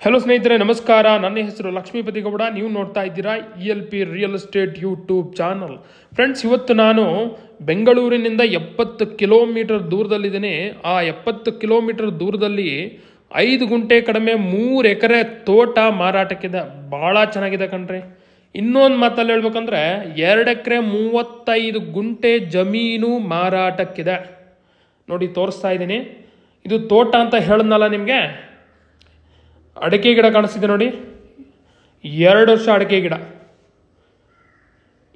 Hello ಸ್ನೇಹಿತರೆ, ನಮಸ್ಕಾರ. ನನ್ನ ಹೆಸರು ಲಕ್ಷ್ಮೀಪತಿ ಗೌಡ. ನೀವು ನೋಡ್ತಾ ಇದ್ದೀರಾ ELP real estate YouTube channel. Friends, ಇವತ್ತು ನಾನು ಬೆಂಗಳೂರಿನಿಂದ 70 ಕಿಲೋಮೀಟರ್ ದೂರದಲ್ಲಿದ್ದೇನೆ. ಆ 70 ಕಿಲೋಮೀಟರ್ ದೂರದಲ್ಲಿ 5 ಗುಂಟೆ ಕಡಿಮೆ 3 ಎಕರೆ ತೋಟ ಮಾರಾಟಕ್ಕಿದೆ. ಭಾಳ ಚೆನ್ನಾಗಿದೆ ಕಣ್ರಿ. ಇನ್ನೊಂದು ಮಾತಲ್ಲಿ ಹೇಳ್ಬೇಕಂದ್ರೆ 2 ಎಕರೆ 35 ಗುಂಟೆ ಜಮೀನು ಮಾರಾಟಕ್ಕಿದೆ. ನೋಡಿ, ತೋರಿಸ್ತಾ ಇದ್ದೀನಿ. ಇದು ತೋಟ ಅಂತ ಹೇಳಿದ್ನಲ್ಲ ನಿಮಗೆ. ಅಡಿಕೆ ಗಿಡ ಕಾಣಿಸ್ತಿದೆ ನೋಡಿ, 2 ವರ್ಷ ಅಡಿಕೆ ಗಿಡ.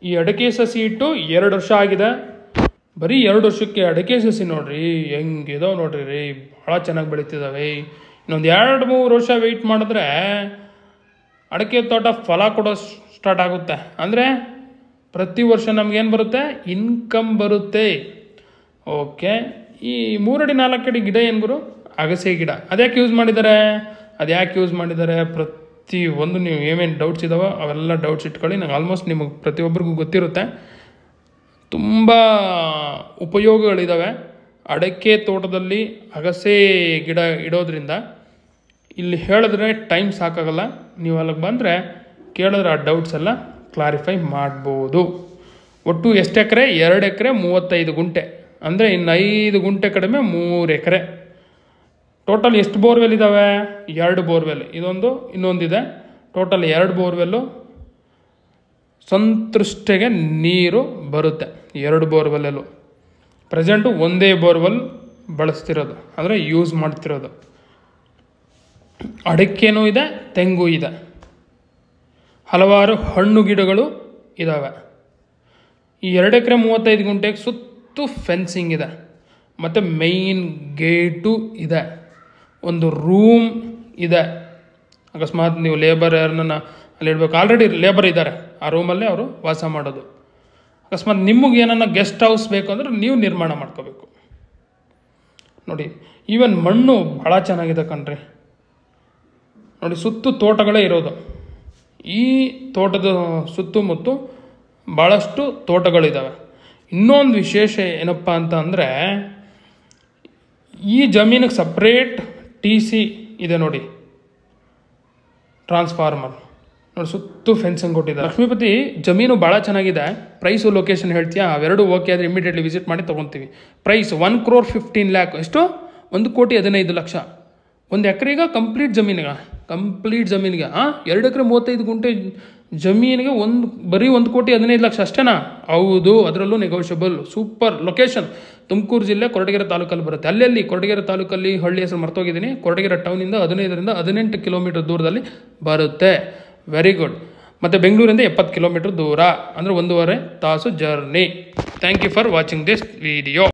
ಈ ಅಡಿಕೆ ಸಸಿ ಇಟ್ಟು 2 ವರ್ಷ ಆಗಿದೆ. ಬರೀ 2 ವರ್ಷಕ್ಕೆ ಅಡಿಕೆ ಸಸಿ ನೋಡ್ರಿ ಹೆಂಗಿದಾವೆ ನೋಡ್ರಿ ರೀ, ಭಾಳ ಚೆನ್ನಾಗಿ ಬೆಳೀತಿದ್ದಾವೆ. ಇನ್ನೊಂದು 2-3 ವರ್ಷ ವೆಯ್ಟ್ ಮಾಡಿದ್ರೆ ಅಡಿಕೆ ತೋಟ ಫಲ ಕೊಡೋ ಸ್ಟಾರ್ಟ್ ಆಗುತ್ತೆ. ಅಂದರೆ ಪ್ರತಿ ವರ್ಷ ನಮಗೇನು ಬರುತ್ತೆ, ಇನ್ಕಮ್ ಬರುತ್ತೆ. ಓಕೆ, ಈ 3 ಅಡಿ 4 ಅಡಿ ಗಿಡ ಏನು ಗುರು, ಅಗಸೆ ಗಿಡ. ಅದ್ಯಾಕೆ ಯೂಸ್ ಮಾಡಿದ್ದಾರೆ ಪ್ರತಿಯೊಂದು ನೀವು ಏನೇನು ಡೌಟ್ಸ್ ಇದ್ದಾವೆ ಅವೆಲ್ಲ ಡೌಟ್ಸ್ ಇಟ್ಕೊಳ್ಳಿ. ನಂಗೆ ಆಲ್ಮೋಸ್ಟ್ ನಿಮಗೆ ಪ್ರತಿಯೊಬ್ಬರಿಗೂ ಗೊತ್ತಿರುತ್ತೆ. ತುಂಬ ಉಪಯೋಗಗಳಿದ್ದಾವೆ ಅಡಿಕೆ ತೋಟದಲ್ಲಿ ಅಗಸೆ ಗಿಡ ಇಡೋದ್ರಿಂದ. ಇಲ್ಲಿ ಹೇಳಿದ್ರೆ ಟೈಮ್ ಸಾಕಾಗಲ್ಲ. ನೀವು ಅಲ್ಲಿಗೆ ಬಂದರೆ ಕೇಳಿದ್ರೆ ಆ ಡೌಟ್ಸ್ ಎಲ್ಲ ಕ್ಲಾರಿಫೈ ಮಾಡ್ಬೋದು. ಒಟ್ಟು ಎಷ್ಟು ಎಕರೆ? 2 ಎಕರೆ 35 ಗುಂಟೆ. ಅಂದರೆ ಇನ್ನು 5 ಗುಂಟೆ ಕಡಿಮೆ 3 ಎಕರೆ. ಟೋಟಲ್ ಎಷ್ಟು ಬೋರ್ವೆಲ್ ಇದ್ದಾವೆ? 2 ಬೋರ್ವೆಲ್. ಇನ್ನೊಂದಿದೆ. Total 2 borewell. ಸಂತೃಷ್ಟಿಗೆ ನೀರು ಬರುತ್ತೆ 2 ಬೋರ್ವೆಲ್ಲೂ. ಪ್ರೆಸೆಂಟು ಒಂದೇ ಬೋರ್ವೆಲ್ ಬಳಸ್ತಿರೋದು, ಅಂದರೆ ಯೂಸ್ ಮಾಡ್ತಿರೋದು. ಅಡಿಕೆನೂ ಇದೆ, ತೆಂಗು ಇದೆ, ಹಲವಾರು ಹಣ್ಣು ಗಿಡಗಳು ಇದ್ದಾವೆ. ಈ 2 ಎಕರೆ 35 ಗುಂಟೆಗೆ ಸುತ್ತು ಫೆನ್ಸಿಂಗ್ ಇದೆ, ಮತ್ತು ಮೇಯ್ನ್ ಗೇಟು ಇದೆ, ಒಂದು ರೂಮ್ ಇದೆ. ಅಕಸ್ಮಾತ್ ನೀವು ಲೇಬರ್ ಯಾರನ್ನ ಅಲ್ಲಿ ಇಡಬೇಕು, ಆಲ್ರೆಡಿ ಲೇಬರ್ ಇದ್ದಾರೆ ಆ ರೂಮಲ್ಲೇ ಅವರು ವಾಸ ಮಾಡೋದು. ಅಕಸ್ಮಾತ್ ನಿಮಗೆ ಏನನ್ನ ಗೆಸ್ಟ್ ಹೌಸ್ ಬೇಕು ಅಂದರೆ ನೀವು ನಿರ್ಮಾಣ ಮಾಡ್ಕೋಬೇಕು. ನೋಡಿ, ಈವನ್ ಮಣ್ಣು ಭಾಳ ಚೆನ್ನಾಗಿದೆ ಕಣ್ರಿ. ನೋಡಿ, ಸುತ್ತು ತೋಟಗಳೇ ಇರೋದು. ಈ ತೋಟದ ಸುತ್ತಮುತ್ತ ಭಾಳಷ್ಟು ತೋಟಗಳಿದ್ದಾವೆ. ಇನ್ನೊಂದು ವಿಶೇಷ ಏನಪ್ಪ ಅಂತ ಅಂದರೆ, ಈ ಜಮೀನಿಗೆ ಸಪ್ರೇಟ್ TC ಇದೆ ನೋಡಿ, ಟ್ರಾನ್ಸ್ಫಾರ್ಮರ್. ನೋಡಿ, ಸುತ್ತು ಫೆನ್ಸಿಂಗ್ ಕೊಟ್ಟಿದ್ದಾರೆ. ಲಕ್ಷ್ಮೀಪತಿ, ಜಮೀನು ಭಾಳ ಚೆನ್ನಾಗಿದೆ. ಪ್ರೈಸು ಲೊಕೇಶನ್ ಹೇಳ್ತೀಯಾ? ಅವೆರಡು ಓಕೆ ಆದರೆ ಇಮಿಡಿಯೇಟ್ಲಿ ವಿಸಿಟ್ ಮಾಡಿ ತೊಗೊತೀವಿ. ಪ್ರೈಸ್ 1,15,00,000. ಎಷ್ಟು? 1,15,00,000. 1 ಎಕರೆಗೆ ಕಂಪ್ಲೀಟ್ ಜಮೀನಿಗೆ 2 ಎಕರೆ 35 ಗುಂಟೆ ಜಮೀನಿಗೆ ಬರೀ 1,15,00,000 ಅಷ್ಟೇನಾ? ಹೌದು, ಅದರಲ್ಲೂ ನೆಗೋಷಿಯಬಲ್. Super location. ತುಮಕೂರು ಜಿಲ್ಲೆ ಕೊರಟಗೆರೆ ತಾಲೂಕಲ್ಲಿ ಬರುತ್ತೆ. ಅಲ್ಲೆಲ್ಲಿ ಕೊರಟಗೆರೆ ತಾಲೂಕಲ್ಲಿ ಹಳ್ಳಿ ಹೆಸರು ಮರ್ತೋಗಿದ್ದೀನಿ. ಕೊರಟಗೆರೆ ಟೌನಿಂದ 15ರಿಂದ 18 ಕಿಲೋಮೀಟರ್ ದೂರದಲ್ಲಿ ಬರುತ್ತೆ. Very good. ಮತ್ತು ಬೆಂಗಳೂರಿಂದ 70 ಕಿಲೋಮೀಟರ್ ದೂರ, ಅಂದರೆ 1.5 ತಾಸು journey. Thank you for watching this video.